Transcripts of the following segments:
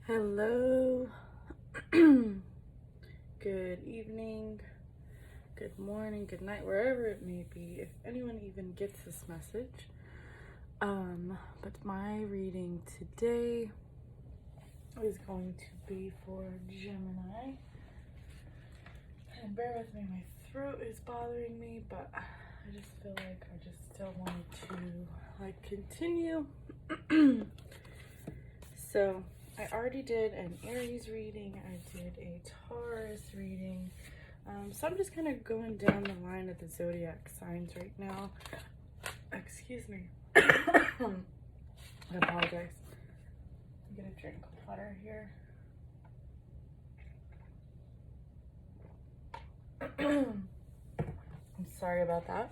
Hello, good evening, good morning, good night, wherever it may be, if anyone even gets this message. But my reading today is going to be for Gemini. And bear with me, my throat is bothering me, but I just feel like I just still wanted to continue. So I already did an Aries reading, I did a Taurus reading, so I'm just kind of going down the line of the zodiac signs right now. Excuse me. I apologize. I'm gonna drink water here. I'm sorry about that.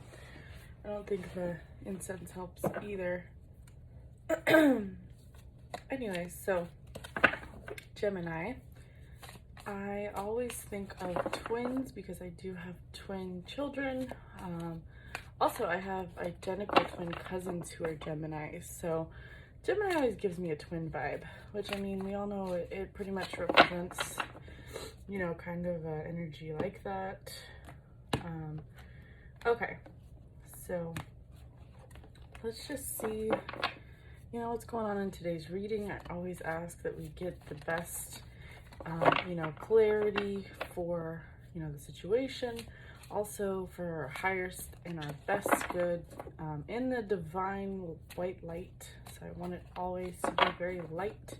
I don't think the incense helps either. Anyways, so Gemini, I always think of twins because I do have twin children. Also, I have identical twin cousins who are Gemini, so Gemini always gives me a twin vibe, which, I mean, we all know it pretty much represents, you know, kind of energy like that. Okay, so let's just see, you know, what's going on in today's reading. I always ask that we get the best, you know, clarity for, you know, the situation. Also for our highest and our best good, in the divine white light. So I want it always to be very light.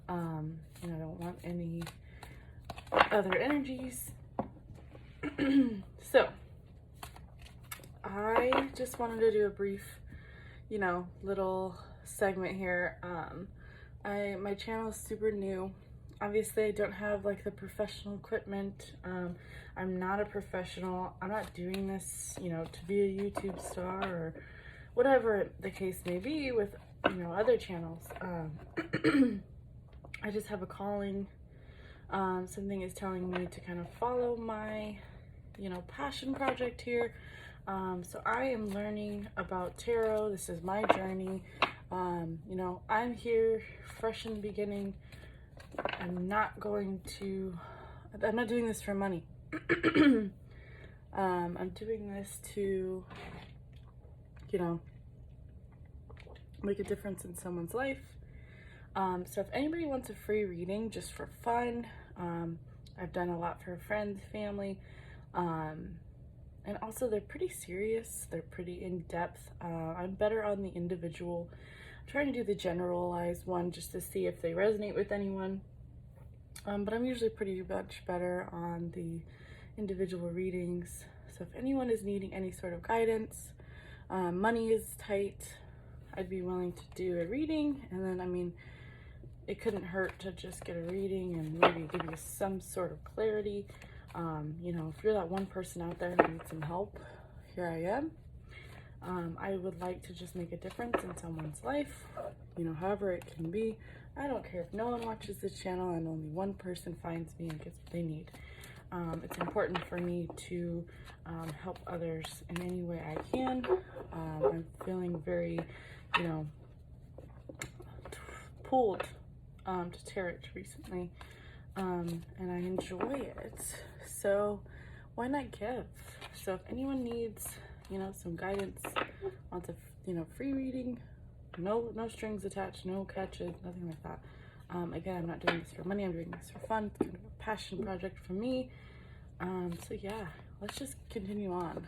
You know, I don't want any other energies. So I just wanted to do a brief, you know, little segment here. My channel is super new. Obviously, I don't have like the professional equipment. I'm not a professional. I'm not doing this, you know, to be a YouTube star or whatever the case may be with, you know, other channels. I just have a calling. Something is telling me to kind of follow my, you know, passion project here. So I am learning about tarot. This is my journey. You know, I'm here fresh in the beginning. I'm not doing this for money. I'm doing this to, you know, make a difference in someone's life. So if anybody wants a free reading just for fun, I've done a lot for friends, family, and also they're pretty serious. They're pretty in-depth. I'm better on the individual. I'm trying to do the generalized one just to see if they resonate with anyone. But I'm usually pretty much better on the individual readings. So if anyone is needing any sort of guidance, money is tight, I'd be willing to do a reading. And then, I mean, it couldn't hurt to just get a reading and maybe give you some sort of clarity. You know, if you're that one person out there who needs some help, here I am. I would like to just make a difference in someone's life, you know, however it can be. I don't care if no one watches this channel and only one person finds me and gets what they need. It's important for me to help others in any way I can. I'm feeling very, you know, pulled to tarot recently, and I enjoy it. So why not give? So if anyone needs, you know, some guidance, wants a, you know, free reading, no strings attached, no catches, nothing like that. Again, I'm not doing this for money. I'm doing this for fun. It's kind of a passion project for me. So yeah, let's just continue on.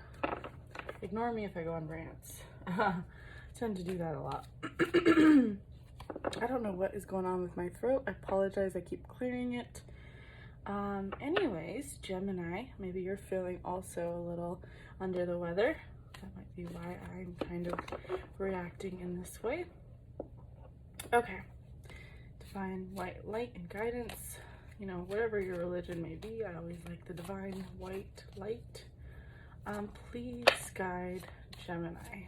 Ignore me if I go on rants. I tend to do that a lot. I don't know what is going on with my throat. I apologize. I keep clearing it. Anyways, Gemini, maybe you're feeling also a little under the weather. That might be why I'm kind of reacting in this way. Okay. Divine white light and guidance. You know, whatever your religion may be, I always like the divine white light. Please guide Gemini.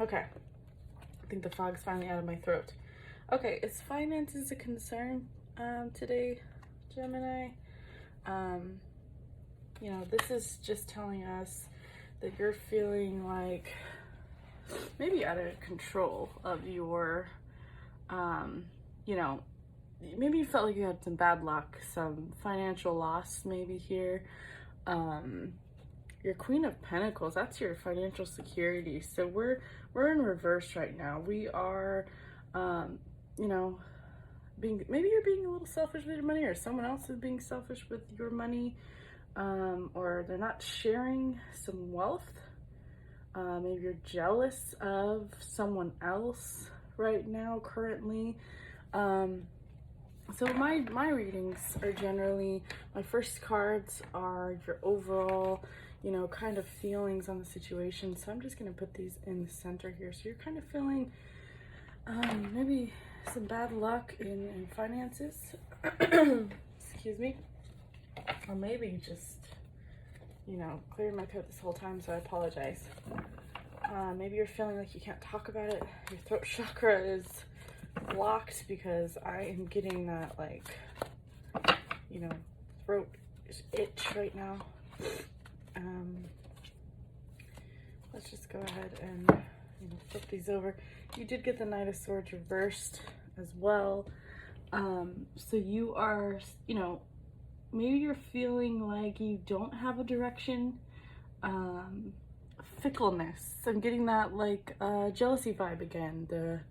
Okay. I think the fog's finally out of my throat. Okay, is finances a concern today, Gemini? You know, this is just telling us that you're feeling like maybe out of control of your You know, maybe you felt like you had some bad luck, some financial loss maybe here. Your Queen of Pentacles, that's your financial security. So we're in reverse right now. We are, you know, maybe you're being a little selfish with your money, or someone else is being selfish with your money, or they're not sharing some wealth. Maybe you're jealous of someone else right now, currently. So my readings are generally, my first cards are your overall, you know, kind of feelings on the situation. So I'm just going to put these in the center here. So you're kind of feeling maybe some bad luck in finances. Excuse me. Or maybe just, you know, clearing my throat this whole time, so I apologize. Maybe you're feeling like you can't talk about it. Your throat chakra is blocked because I am getting that, like, you know, throat itch right now. Let's just go ahead and, you know, flip these over. You did get the Knight of Swords reversed as well. So you are, you know, maybe you're feeling like you don't have a direction. Fickleness. I'm getting that, like, jealousy vibe again. The,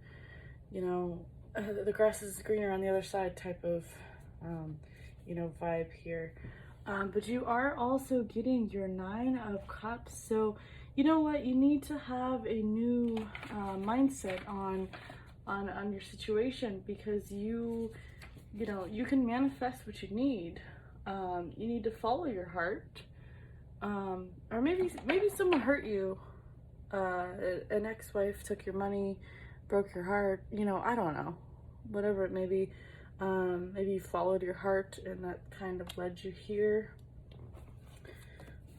you know, the grass is greener on the other side type of, you know, vibe here. But you are also getting your 9 of Cups. So, you know what? You need to have a new mindset on your situation, because you know, you can manifest what you need. You need to follow your heart. Or maybe someone hurt you. An ex-wife took your money, broke your heart. You know, I don't know. Whatever it may be. Maybe you followed your heart and that kind of led you here.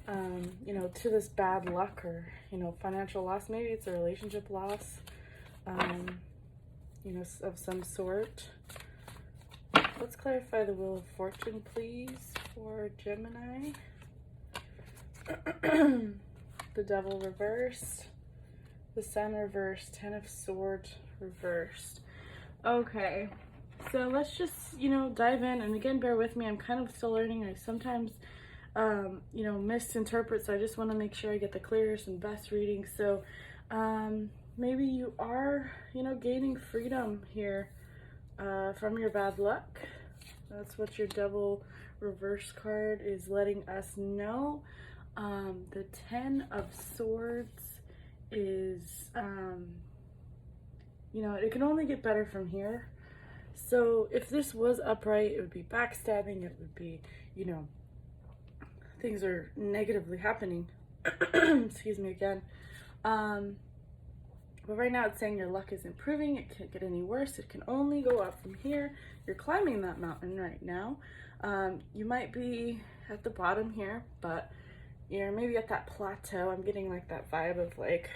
You know, to this bad luck or, you know, financial loss. Maybe it's a relationship loss, you know, of some sort. Let's clarify the Wheel of Fortune, please, for Gemini. The Devil reversed. The Sun reversed. 10 of Swords reversed. Okay. So let's just, you know, dive in. And again, bear with me. I'm kind of still learning. I sometimes, you know, misinterpret. So I just want to make sure I get the clearest and best reading. So maybe you are, you know, gaining freedom here from your bad luck. That's what your Devil reverse card is letting us know. The 10 of Swords is, you know, it can only get better from here. So if this was upright, it would be backstabbing. It would be, you know, things are negatively happening. Excuse me again. But right now it's saying your luck is improving. It can't get any worse. It can only go up from here. You're climbing that mountain right now. You might be at the bottom here, but you're maybe at that plateau. I'm getting like that vibe of like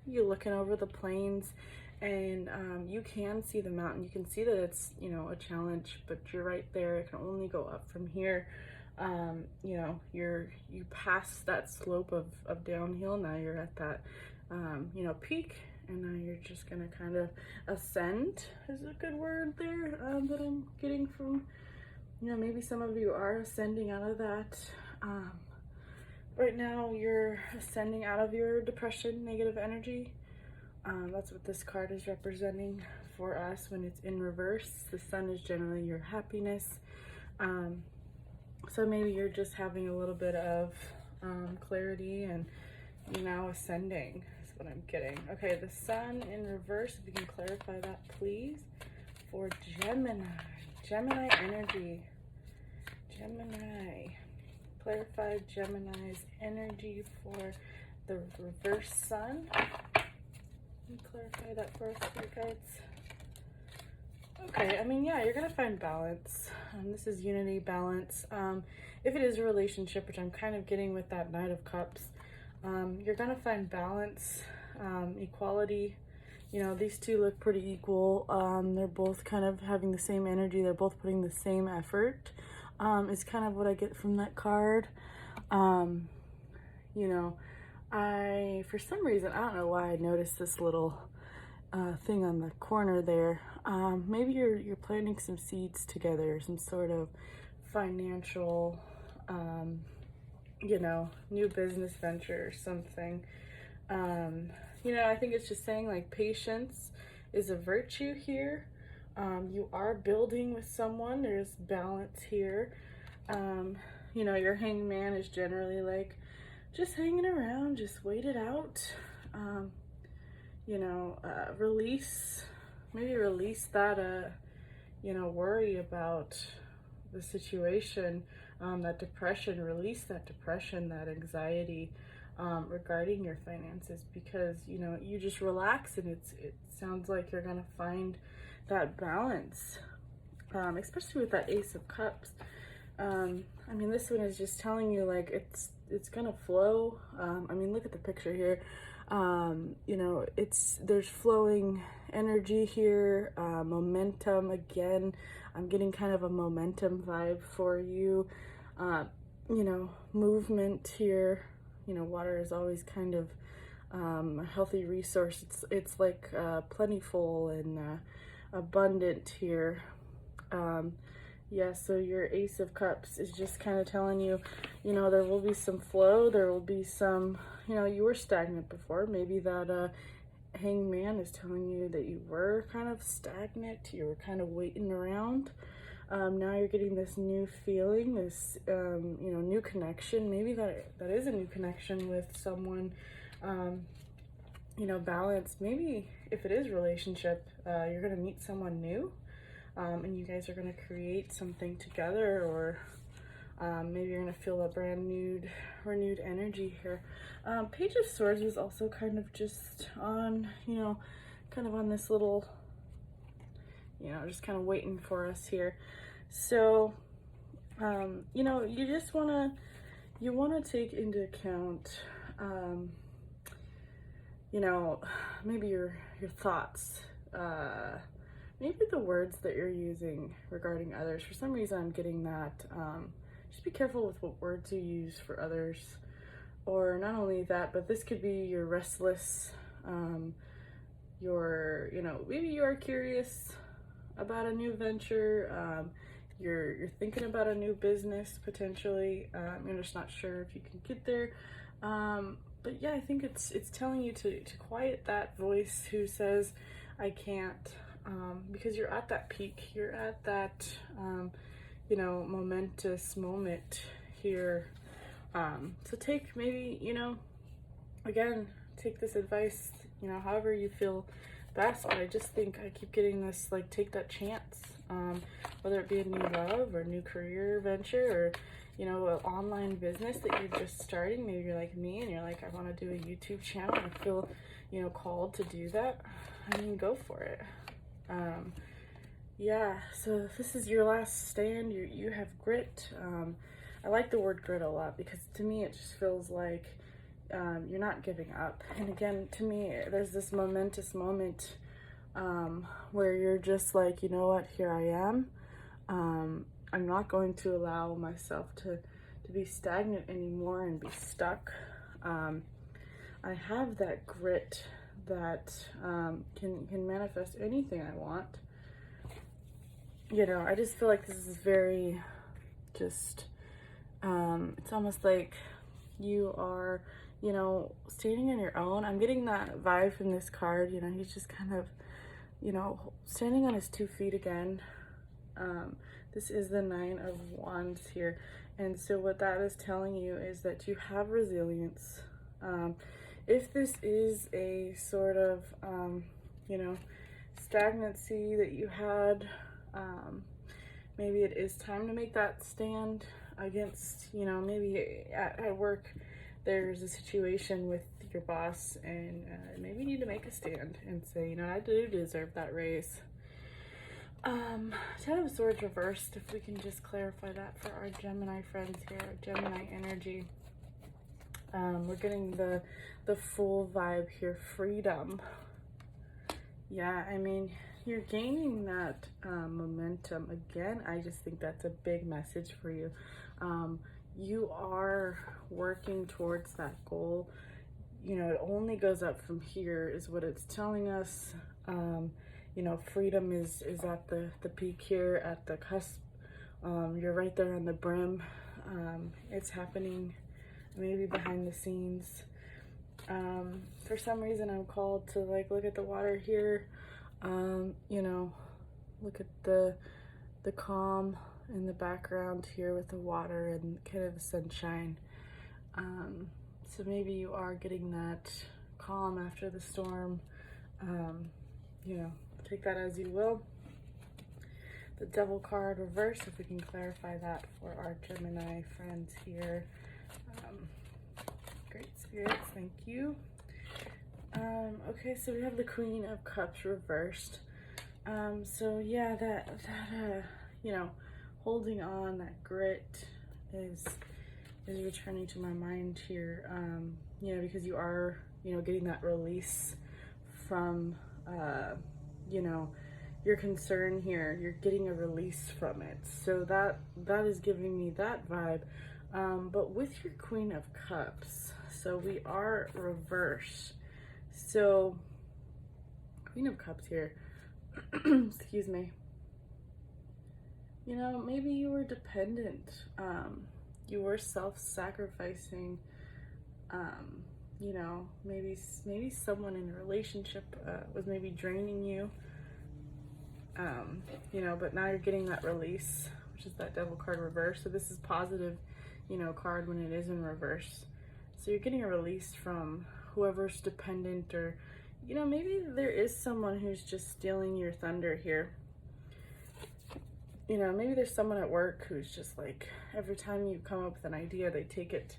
you looking over the plains, and you can see the mountain. You can see that it's, you know, a challenge, but you're right there. It can only go up from here. You know, you pass that slope of downhill. Now you're at that, you know, peak, and now you're just gonna kind of ascend, is a good word there, that I'm getting from, you know, maybe some of you are ascending out of that. Right now you're ascending out of your depression, negative energy. That's what this card is representing for us when it's in reverse. The Sun is generally your happiness. So maybe you're just having a little bit of clarity, and you're now ascending is what I'm getting. Okay, the Sun in reverse, if you can clarify that, please, for Gemini. Gemini energy. Gemini. Clarify Gemini's energy for the reverse Sun. Can you clarify that for us, dear guides? Okay, I mean, yeah, you're gonna find balance. This is unity, balance. If it is a relationship, which I'm kind of getting with that Knight of Cups, you're gonna find balance, equality. You know, these two look pretty equal. They're both kind of having the same energy. They're both putting the same effort. Is kind of what I get from that card. You know, for some reason, I don't know why I noticed this little thing on the corner there. Maybe you're planting some seeds together, some sort of financial, you know, new business venture or something. You know, I think it's just saying like patience is a virtue here. You are building with someone. There's balance here. You know, your hangman is generally like just hanging around, just wait it out. You know, maybe release that, you know, worry about the situation, that depression, release that depression, that anxiety, regarding your finances, because, you know, you just relax and it sounds like you're gonna find that balance, especially with that Ace of Cups. I mean, this one is just telling you like it's gonna flow. I mean, look at the picture here. You know, there's flowing energy here, momentum. Again, I'm getting kind of a momentum vibe for you. You know, movement here. You know, water is always kind of a healthy resource. It's like plentiful and abundant here. Yeah, so your Ace of Cups is just kind of telling you, you know, there will be some flow, there will be some, you know, you were stagnant before. Maybe that Hangman is telling you that you were kind of stagnant, you were kind of waiting around. Now you're getting this new feeling, this, you know, new connection. Maybe that is a new connection with someone, you know, balance. Maybe if it is relationship, you're going to meet someone new. And you guys are going to create something together, or maybe you're going to feel a renewed energy here. Page of Swords is also kind of just on, you know, kind of on this little, you know, just kind of waiting for us here. So, you know, you just want to take into account, you know, maybe your thoughts, maybe the words that you're using regarding others. For some reason, I'm getting that. Just be careful with what words you use for others. Or not only that, but this could be you're restless. You know, maybe you are curious about a new venture. You're thinking about a new business potentially. You're just not sure if you can get there. But yeah, I think it's telling you to quiet that voice who says, I can't. Because you're at that peak, you're at that, you know, momentous moment here. So take maybe, you know, again, take this advice, you know, however you feel best. But I just think I keep getting this, like, take that chance, whether it be a new love or new career venture, or, you know, an online business that you're just starting. Maybe you're like me and you're like, I want to do a YouTube channel. I feel, you know, called to do that. I mean, go for it. Yeah, so if this is your last stand, you have grit. I like the word grit a lot, because to me it just feels like you're not giving up. And again, to me, there's this momentous moment where you're just like, you know what, here I am. I'm not going to allow myself to be stagnant anymore and be stuck. I have that grit that can manifest anything I want. You know, I just feel like this is very just, it's almost like you are, you know, standing on your own. I'm getting that vibe from this card. You know, he's just kind of, you know, standing on his 2 feet again. This is the 9 of Wands here. And so what that is telling you is that you have resilience. If this is a sort of, you know, stagnancy that you had, maybe it is time to make that stand against, you know, maybe at work there's a situation with your boss, and maybe you need to make a stand and say, you know, I do deserve that raise. 10 of Swords reversed, if we can just clarify that for our Gemini friends here, Gemini energy. We're getting the full vibe here, freedom. Yeah, I mean, you're gaining that momentum again. I just think that's a big message for you. You are working towards that goal. You know, it only goes up from here is what it's telling us. You know, freedom is at the peak here, at the cusp. You're right there on the brim. It's happening maybe behind the scenes. For some reason I'm called to like look at the water here, you know, look at the calm in the background here with the water and kind of the sunshine. So maybe you are getting that calm after the storm. You know, take that as you will. The Devil card reverse, if we can clarify that for our Gemini friends here. Great spirits, thank you. Okay, so we have the Queen of Cups reversed. So yeah, that you know, holding on, that grit is returning to my mind here. You know, because you are, you know, getting that release from, you know, your concern here. You're getting a release from it. So that is giving me that vibe. But with your Queen of Cups, so we are reversed. So Queen of Cups here, excuse me. You know, maybe you were dependent. You were self-sacrificing. You know, maybe someone in a relationship was maybe draining you. You know, but now you're getting that release, which is that Devil card reverse. So this is positive, you know, card when it is in reverse. So you're getting a release from whoever's dependent, or, you know, maybe there is someone who's just stealing your thunder here. You know, maybe there's someone at work who's just like, every time you come up with an idea, they take it.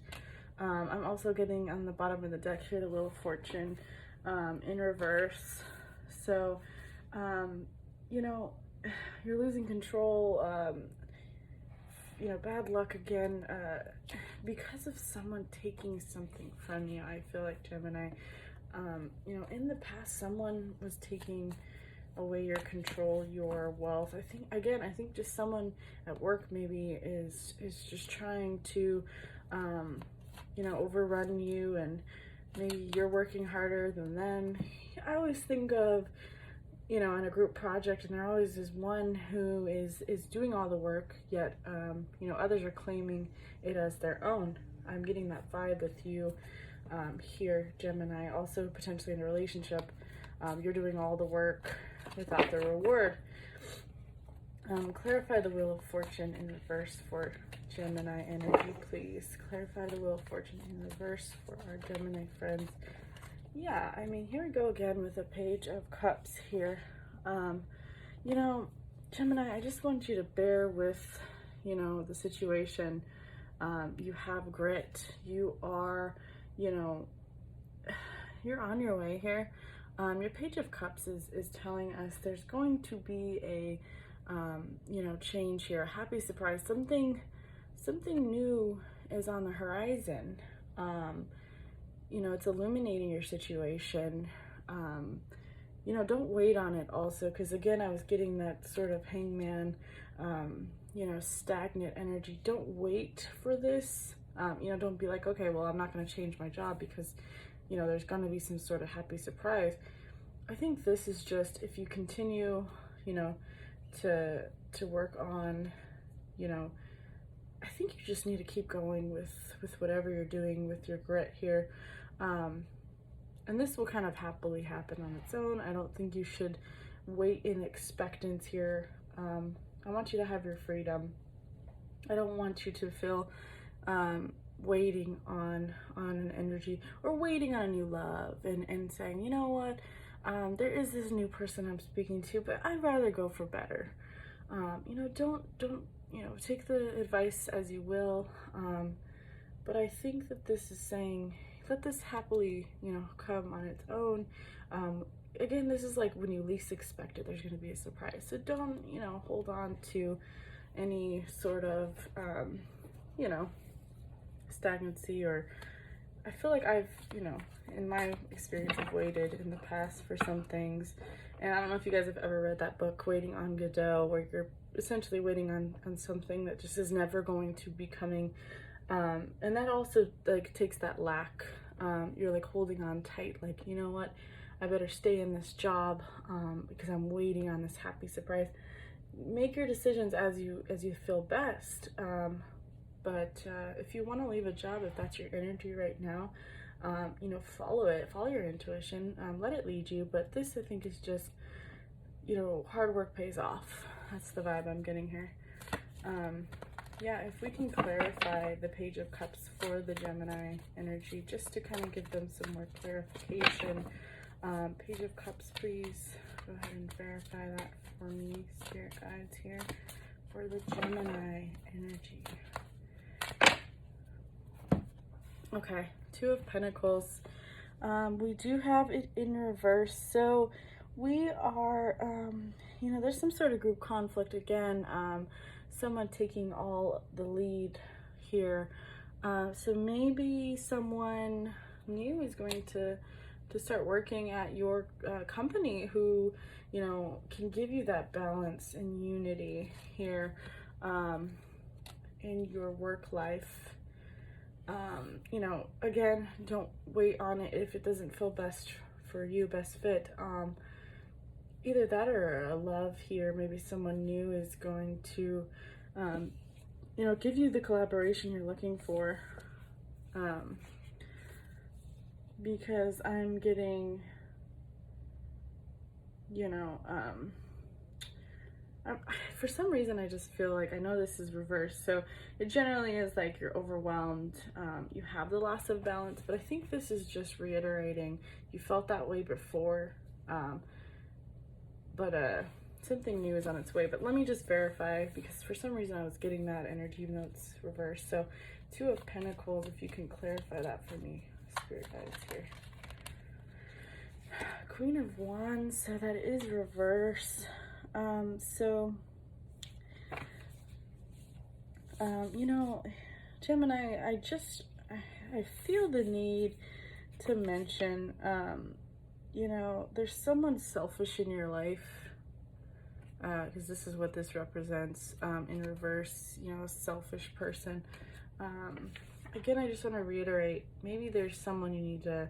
I'm also getting on the bottom of the deck here, the Wheel of Fortune in reverse. So, you know, you're losing control. You know, bad luck again, because of someone taking something from you. I feel like, Gemini, you know, in the past, someone was taking away your control, your wealth. I think just someone at work maybe is just trying to, you know, overrun you, and maybe you're working harder than them. I always think of, you know, in a group project, and there always is one who is doing all the work, yet, you know, others are claiming it as their own. I'm getting that vibe with you here, Gemini. Also, potentially in a relationship, you're doing all the work without the reward. Clarify the Wheel of Fortune in reverse for Gemini energy, please. Clarify the Wheel of Fortune in reverse for our Gemini friends. Yeah, I mean, here we go again with a Page of Cups here. You know, Gemini, I just want you to bear with, you know, the situation. You have grit. You are, you know, you're on your way here. Your Page of Cups is telling us there's going to be a, you know, change here, a happy surprise. Something new is on the horizon. You know, it's illuminating your situation. You know, don't wait on it also, because again, I was getting that sort of hangman, you know, stagnant energy. Don't wait for this. You know, don't be like, okay, well, I'm not going to change my job because, you know, there's going to be some sort of happy surprise. I think this is just, if you continue, you know, to work on, you know, I think you just need to keep going with whatever you're doing with your grit here. And this will kind of happily happen on its own. I don't think you should wait in expectance here. I want you to have your freedom. I don't want you to feel waiting on an energy, or waiting on a new love, and saying, you know what, there is this new person I'm speaking to, but I'd rather go for better. You know, don't, you know, take the advice as you will. But I think that this is saying, let this happily, you know, come on its own. Again, this is like when you least expect it, there's going to be a surprise. So don't, you know, hold on to any sort of, you know, stagnancy. Or I feel like I've, you know, in my experience, I've waited in the past for some things. And I don't know if you guys have ever read that book, Waiting on Godot, where you're essentially waiting on something that just is never going to be coming. And that also like takes that lack. You're like holding on tight, like, you know what, I better stay in this job because I'm waiting on this happy surprise. Make your decisions as you feel best. But if you want to leave a job, if that's your energy right now, you know, follow it, follow your intuition, let it lead you. But this, I think, is just, you know, hard work pays off. That's the vibe I'm getting here. Yeah, if we can clarify the Page of Cups for the Gemini energy, just to kind of give them some more clarification. Page of Cups, please go ahead and verify that for me, Spirit Guides here, for the Gemini energy. Okay, Two of Pentacles. We do have it in reverse, so we are, you know, there's some sort of group conflict again, someone taking all the lead here. So maybe someone new is going to start working at your company who, you know, can give you that balance and unity here in your work life. You know, again, don't wait on it if it doesn't feel best for you, best fit. Either that or a love here. Maybe someone new is going to, you know, give you the collaboration you're looking for. Because I'm getting, you know, for some reason I just feel like, I know this is reversed, so it generally is like you're overwhelmed, you have the loss of balance, but I think this is just reiterating you felt that way before, but something new is on its way. But let me just verify, because for some reason I was getting that energy even though it's reversed. So Two of Pentacles, if you can clarify that for me, Spirit Guides here. Queen of Wands, so that is reverse. You know, Gemini, I feel the need to mention, you know, there's someone selfish in your life, because this is what this represents, in reverse, you know, a selfish person. Again, I just want to reiterate, maybe there's someone you need to,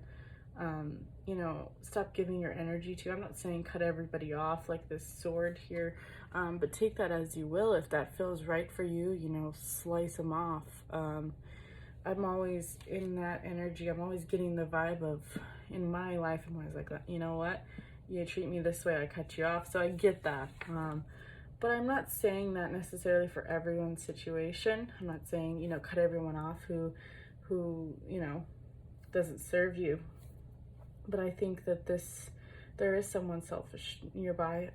you know, stop giving your energy to. I'm not saying cut everybody off like this sword here, but take that as you will. If that feels right for you, you know, slice them off. I'm always in that energy. I'm always getting the vibe of, in my life, I'm always like, you know what, you treat me this way, I cut you off. So I get that. But I'm not saying that necessarily for everyone's situation. I'm not saying, you know, cut everyone off who, you know, doesn't serve you. But I think that there is someone selfish nearby.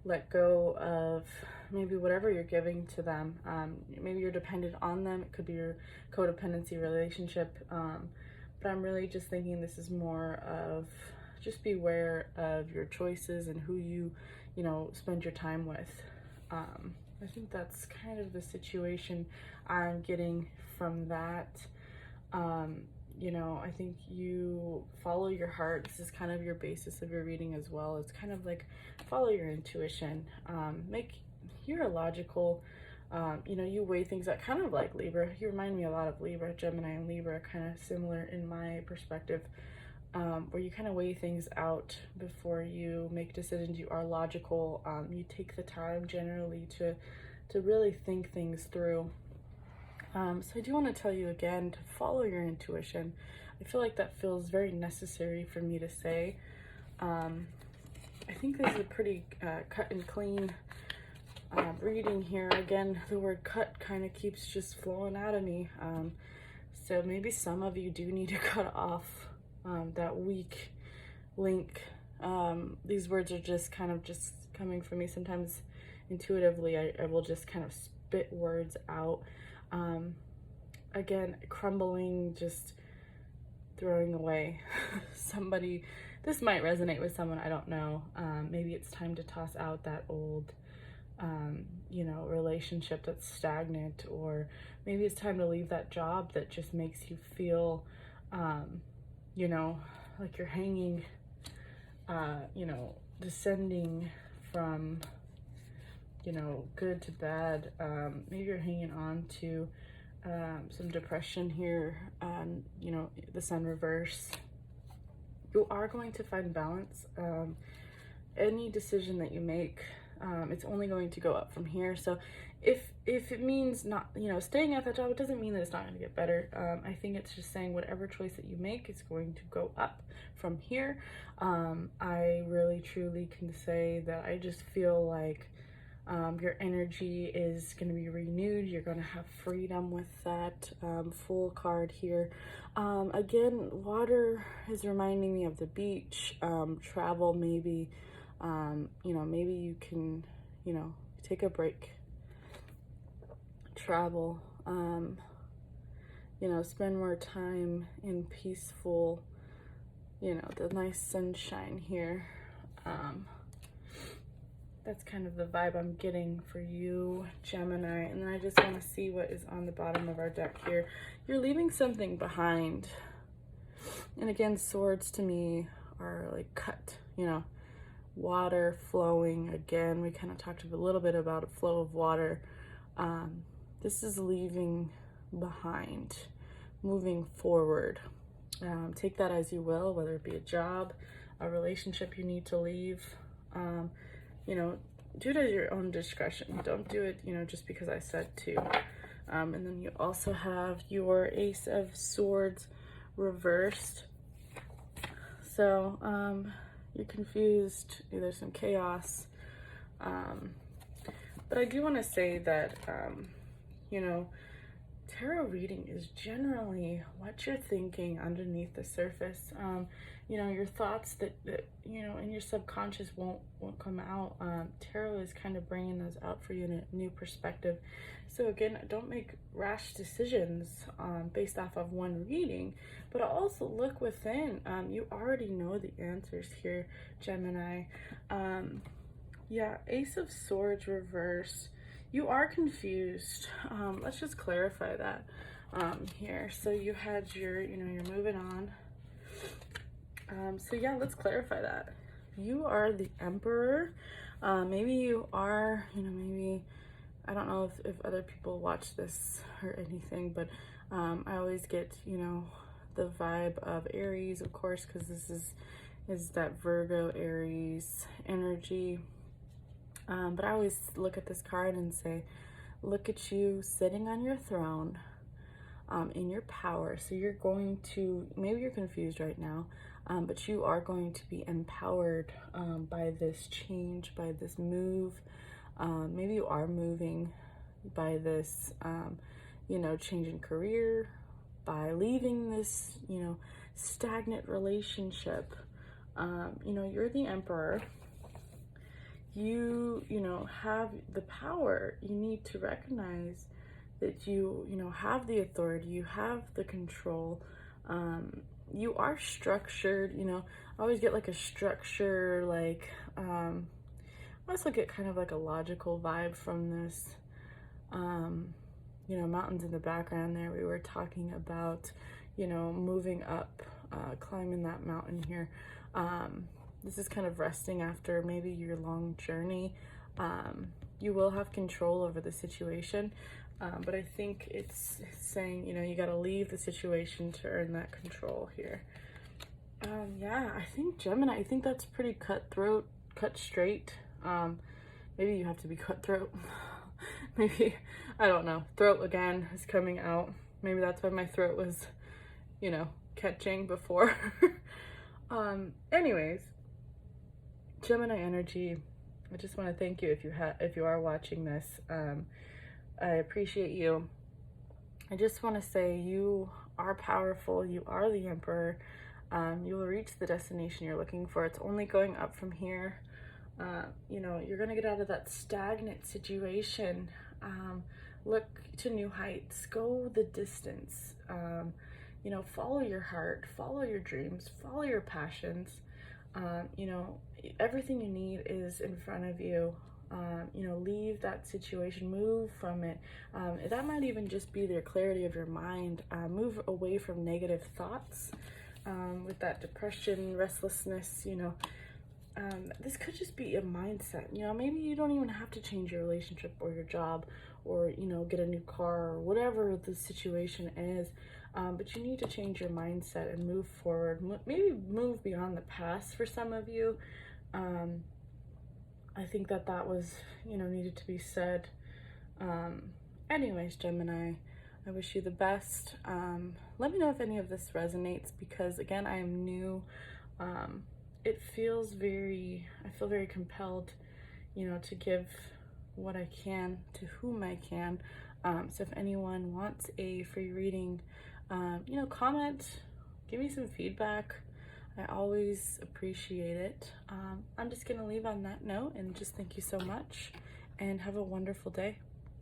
Let go of maybe whatever you're giving to them. Maybe you're dependent on them. It could be your codependency relationship. But I'm really just thinking this is more of, just beware of your choices and who you know, spend your time with. I think that's kind of the situation I'm getting from that. You know, I think you follow your heart. This is kind of your basis of your reading as well. It's kind of like follow your intuition. You're a logical, you know, you weigh things out, kind of like Libra. You remind me a lot of Libra. Gemini and Libra are kind of similar in my perspective, where you kind of weigh things out before you make decisions. You are logical. You take the time generally to really think things through. So I do want to tell you again to follow your intuition. I feel like that feels very necessary for me to say. I think this is a pretty cut and clean reading here. Again, the word cut kind of keeps just flowing out of me. So maybe some of you do need to cut off that weak link. These words are just kind of just coming from me. Sometimes intuitively I will just kind of spit words out. Again, crumbling, just throwing away. Somebody, this might resonate with someone, I don't know. Maybe it's time to toss out that old, you know, relationship that's stagnant, or maybe it's time to leave that job that just makes you feel, you know, like you're hanging, you know, descending from, you know, good to bad. Maybe you're hanging on to some depression here, you know, the sun reverse. you are going to find balance. Any decision that you make, it's only going to go up from here. So if it means not, staying at that job, it doesn't mean that it's not going to get better. I think it's just saying whatever choice that you make is going to go up from here. I really truly can say that I just feel like your energy is going to be renewed. You're going to have freedom with that full card here. Again, water is reminding me of the beach, travel maybe. Maybe you can, take a break, travel, spend more time in peaceful, the nice sunshine here. That's kind of the vibe I'm getting for you, Gemini. And then I just want to see what is on the bottom of our deck here. You're leaving something behind. And again, swords to me are like cut, water flowing. Again, we kind of talked a little bit about a flow of water. This is leaving behind, moving forward. Take that as you will, whether it be a job, a relationship you need to leave. Do it at your own discretion. Don't do it, just because I said to. And then you also have your Ace of Swords reversed. So, you're confused, there's some chaos. But I do want to say that, tarot reading is generally what you're thinking underneath the surface. Your thoughts that in your subconscious won't come out. Tarot is kind of bringing those out for you in a new perspective. So again, don't make rash decisions based off of one reading, but also look within. You already know the answers here, Gemini. Ace of Swords reverse. You are confused. Let's just clarify that here. So you had you're moving on. Let's clarify that. You are the Emperor. Maybe you are, maybe, I don't know if other people watch this or anything, but I always get, the vibe of Aries, of course, because this is that Virgo Aries energy. But I always look at this card and say, look at you sitting on your throne, in your power. So you're going to, maybe you're confused right now, but you are going to be empowered by this change, by this move. Maybe you are moving by this, change in career, by leaving this, stagnant relationship. You're the Emperor. You have the power. You need to recognize that you have the authority, you have the control. You are structured, I always get like a structure, like, I also get kind of like a logical vibe from this. Mountains in the background there, we were talking about, moving up, climbing that mountain here. This is kind of resting after maybe your long journey. You will have control over the situation, but I think it's saying, you got to leave the situation to earn that control here. I think Gemini, I think that's pretty cutthroat, cut straight. Maybe you have to be cutthroat. Maybe, I don't know. Throat again is coming out. Maybe that's why my throat was, catching before. Anyways, Gemini energy, I just want to thank you if you are watching this. I appreciate you. I just want to say you are powerful. You are the Emperor. You will reach the destination you're looking for. It's only going up from here. You're going to get out of that stagnant situation. Look to new heights. Go the distance. Follow your heart. Follow your dreams. Follow your passions. Everything you need is in front of you. Leave that situation, move from it. That might even just be the clarity of your mind. Move away from negative thoughts, with that depression, restlessness, this could just be a mindset. Maybe you don't even have to change your relationship or your job or, get a new car or whatever the situation is. but you need to change your mindset and move forward, maybe move beyond the past for some of you. I think that was, you know, needed to be said. Anyways, Gemini, I wish you the best. Let me know if any of this resonates, because again, I am new. I feel very compelled, you know, to give what I can to whom I can. So if anyone wants a free reading, you know, comment, give me some feedback. I always appreciate it. I'm just gonna leave on that note and just thank you so much and have a wonderful day.